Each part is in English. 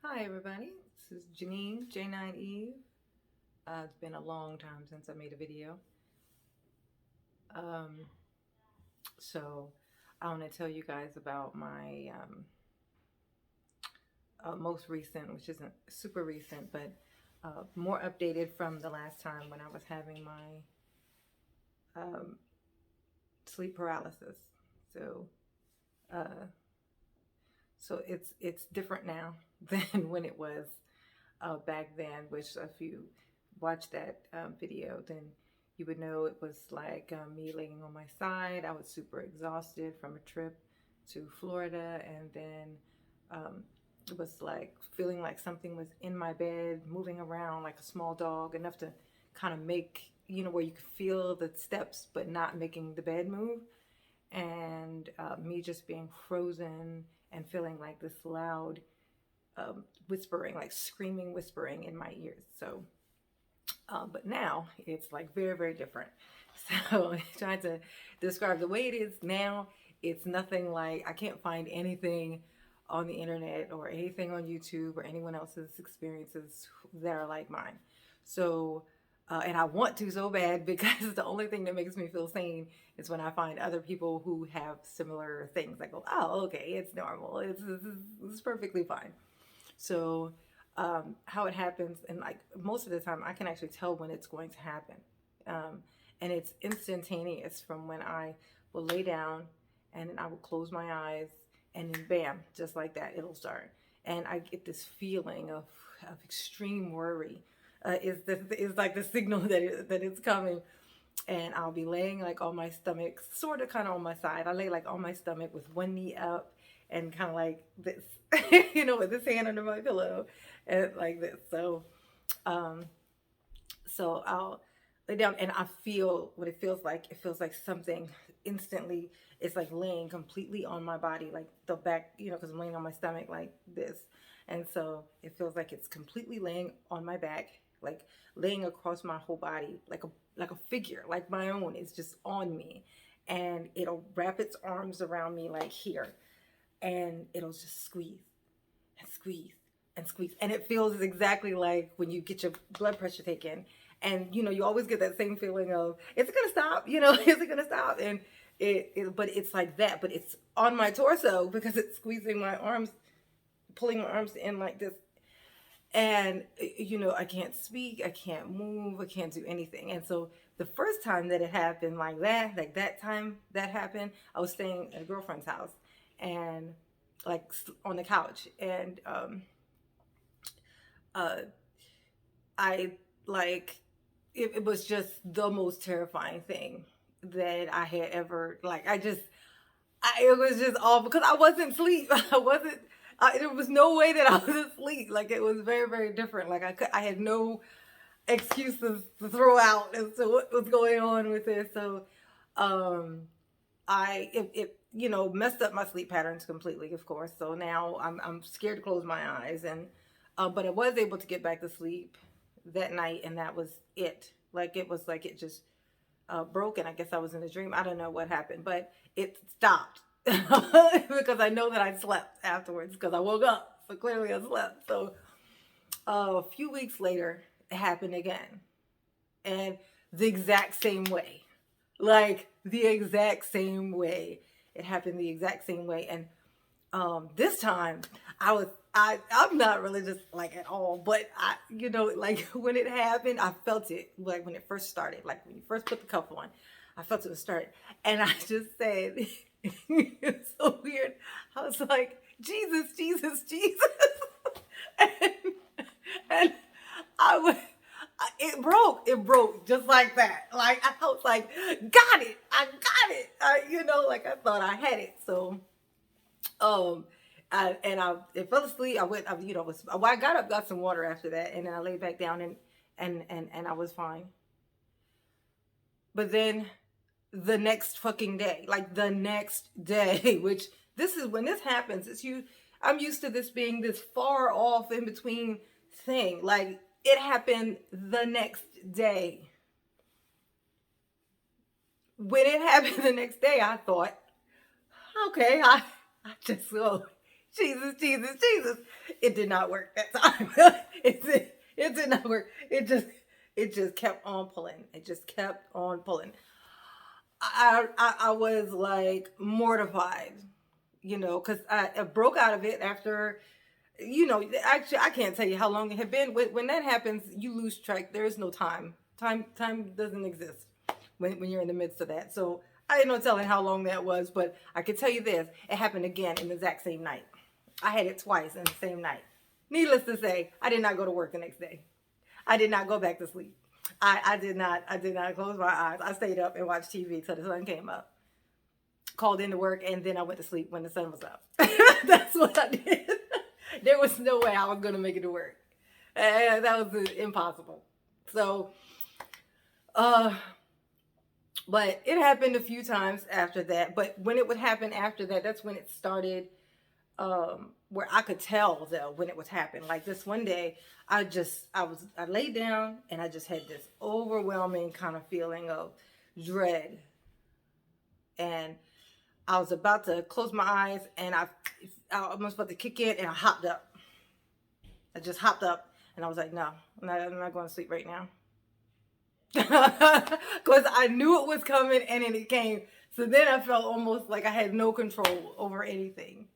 Hi everybody, this is Janine, J9 Eve. It's been a long time since I made a video. Um, so I want to tell you guys about my most recent, which isn't super recent, but more updated from the last time when I was having my um, sleep paralysis. So, uh, so it's different now than when it was back then. Which if you watch that video, then you would know it was like me laying on my side. I was super exhausted from a trip to Florida, and then it was like feeling like something was in my bed, moving around like a small dog, enough to kind of make, where you could feel the steps but not making the bed move. And me just being frozen and feeling like this loud whispering, like screaming, whispering in my ears. So, but now it's like very, very different. So, trying to describe the way it is now, it's nothing like I can't find anything on the internet or anything on YouTube or anyone else's experiences that are like mine. So, and I want to so bad because the only thing that makes me feel sane is when I find other people who have similar things. I go, oh, okay, it's normal. It's perfectly fine. So, how it happens, and like most of the time, I can actually tell when it's going to happen. And it's instantaneous from when I will lay down and then I will close my eyes, and then bam, just like that, it'll start. And I get this feeling of extreme worry. Is like the signal that it's coming, and I'll be laying like on my stomach, sort of kind of on my side. I lay like on my stomach with one knee up and kind of like this, with this hand under my pillow and like this. Um, so I'll lay down and I feel what it feels like. It feels like something instantly. It's like laying completely on my body, like the back, because I'm laying on my stomach like this. And so it feels like it's completely laying on my back, like laying across my whole body, like a figure, like my own is just on me. And it'll wrap its arms around me like here, and it'll just squeeze and squeeze and squeeze. And it feels exactly like when you get your blood pressure taken. And you always get that same feeling of, is it gonna stop? Is it gonna stop? And but it's like that, but it's on my torso because it's squeezing my arms, pulling my arms in like this. And I can't speak, I can't move, I can't do anything. And so the first time that it happened like that time that happened, I was staying at a girlfriend's house, and like on the couch, and uh I like it was just the most terrifying thing that I had ever, like, it was just all because I wasn't asleep. There was no way that I was asleep. Like, it was very, very different. Like, I had no excuses to throw out as to what was going on with this. So, um, it messed up my sleep patterns completely, of course. So now I'm scared to close my eyes, and but I was able to get back to sleep that night, and that was it. Like, it was like it just broken. I guess I was in a dream. I don't know what happened, but it stopped because I know that I slept afterwards because I woke up. So clearly I slept. So a few weeks later, it happened again, and the exact same way, like the exact same way. It happened the exact same way, and this time I'm not religious like at all, but like when it happened, I felt it like when it first started, like when you first put the cuff on, I felt it was started, and I just said, it's so weird. I was like, Jesus, Jesus, Jesus, and, and I was. It broke just like that. Like, I was like, got it, I got it. Like I thought I had it. So um, I fell asleep. I went, well, I got up, got some water after that, and then I laid back down, and I was fine. But then the next fucking day, like the next day, which this is when this happens. I'm used to this being this far off in between thing. Like, it happened the next day. When it happened the next day, I thought, okay, I just go Jesus, Jesus, Jesus. It did not work that time. It did not work. It just kept on pulling. It just kept on pulling. I was like mortified, because I broke out of it after, actually I can't tell you how long it had been. When that happens, you lose track. There is no time. Time doesn't exist when you're in the midst of that. So I didn't know telling how long that was, but I can tell you this: it happened again in the exact same night. I had it twice in the same night. Needless to say, I did not go to work the next day. I did not go back to sleep. I did not close my eyes. I stayed up and watched TV till the sun came up. Called into work, and then I went to sleep when the sun was up. That's what I did. There was no way I was going to make it to work. That was impossible. So, but it happened a few times after that. But when it would happen after that, that's when it started, where I could tell though when it would happen. Like this one day, I laid down and I just had this overwhelming kind of feeling of dread. And I was about to close my eyes, and I was about to kick in, and I hopped up. I just hopped up, and I was like, no, I'm not going to sleep right now. Because I knew it was coming, and then it came. So then I felt almost like I had no control over anything.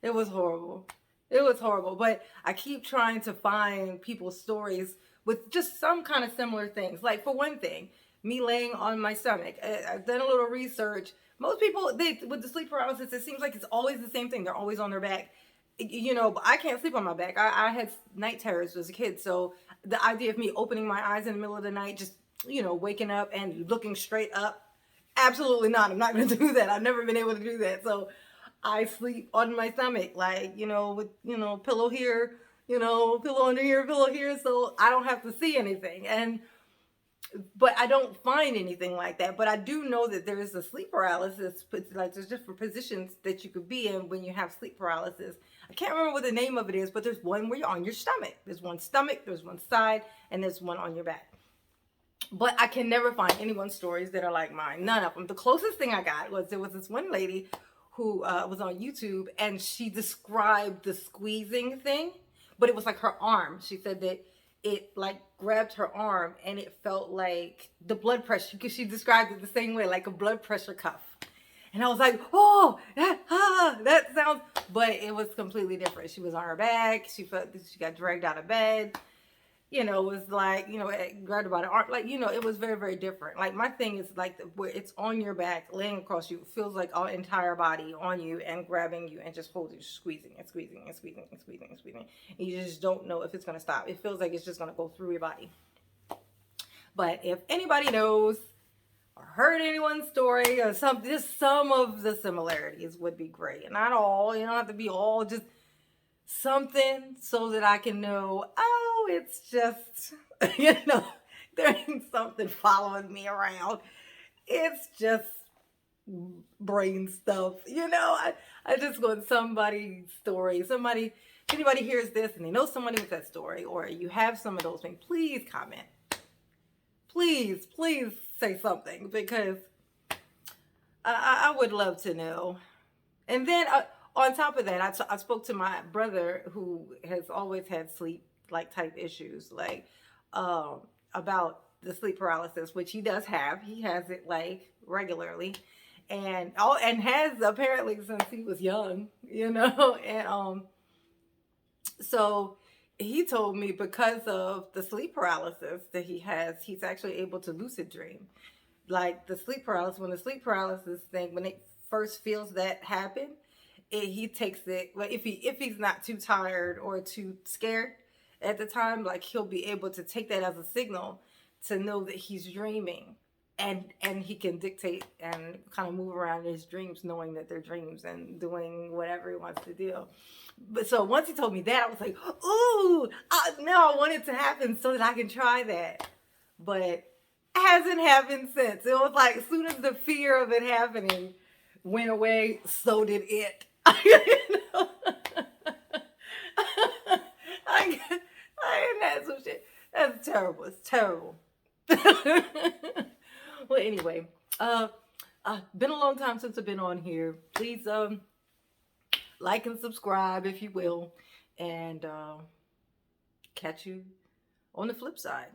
It was horrible. It was horrible. But I keep trying to find people's stories with just some kind of similar things. Like, for one thing, me laying on my stomach. I've done a little research. Most people, with the sleep paralysis, it seems like it's always the same thing. They're always on their back. But I can't sleep on my back. I had night terrors as a kid. So the idea of me opening my eyes in the middle of the night, just, waking up and looking straight up, absolutely not. I'm not going to do that. I've never been able to do that. So I sleep on my stomach, like, with, pillow here, pillow under here, pillow here. So I don't have to see anything. But I don't find anything like that. But I do know that there is a sleep paralysis, like there's different positions that you could be in when you have sleep paralysis. I can't remember what the name of it is, but there's one where you're on your stomach. There's one stomach, there's one side, and there's one on your back. But I can never find anyone's stories that are like mine. None of them. The closest thing I got was there was this one lady who was on YouTube, and she described the squeezing thing, but it was like her arm. She said that it like grabbed her arm, and it felt like the blood pressure, because she described it the same way, like a blood pressure cuff. And I was like, oh, that sounds, but it was completely different. She was on her back. She felt that she got dragged out of bed. It was like, it grabbed her by the arm. Like, it was very, very different. Like, my thing is like where it's on your back, laying across you. It feels like our entire body on you and grabbing you and just holding you, squeezing and squeezing and squeezing and squeezing and squeezing. And you just don't know if it's going to stop. It feels like it's just going to go through your body. But if anybody knows or heard anyone's story or just some of the similarities would be great. And not all, you don't have to be all, just something so that I can know, oh, it's just, there ain't something following me around. It's just brain stuff. I just want somebody's story. If anybody hears this and they know somebody with that story, or you have some of those things, please comment. Please say something, because I would love to know. And then on top of that, I spoke to my brother, who has always had sleep type issues, about the sleep paralysis, which he does have. He has it regularly, and has apparently since he was young, and so he told me because of the sleep paralysis that he has, he's actually able to lucid dream. Like the sleep paralysis, when it first feels that happen, he takes it, if he's not too tired or too scared at the time, he'll be able to take that as a signal to know that he's dreaming, and he can dictate and kind of move around in his dreams, knowing that they're dreams and doing whatever he wants to do. But so once he told me that, I was like, ooh, now I want it to happen so that I can try that. But it hasn't happened since. It was like as soon as the fear of it happening went away, so did it. I had some shit. That's terrible. It's terrible. Well, anyway, been a long time since I've been on here. Please Like and subscribe if you will. And catch you on the flip side.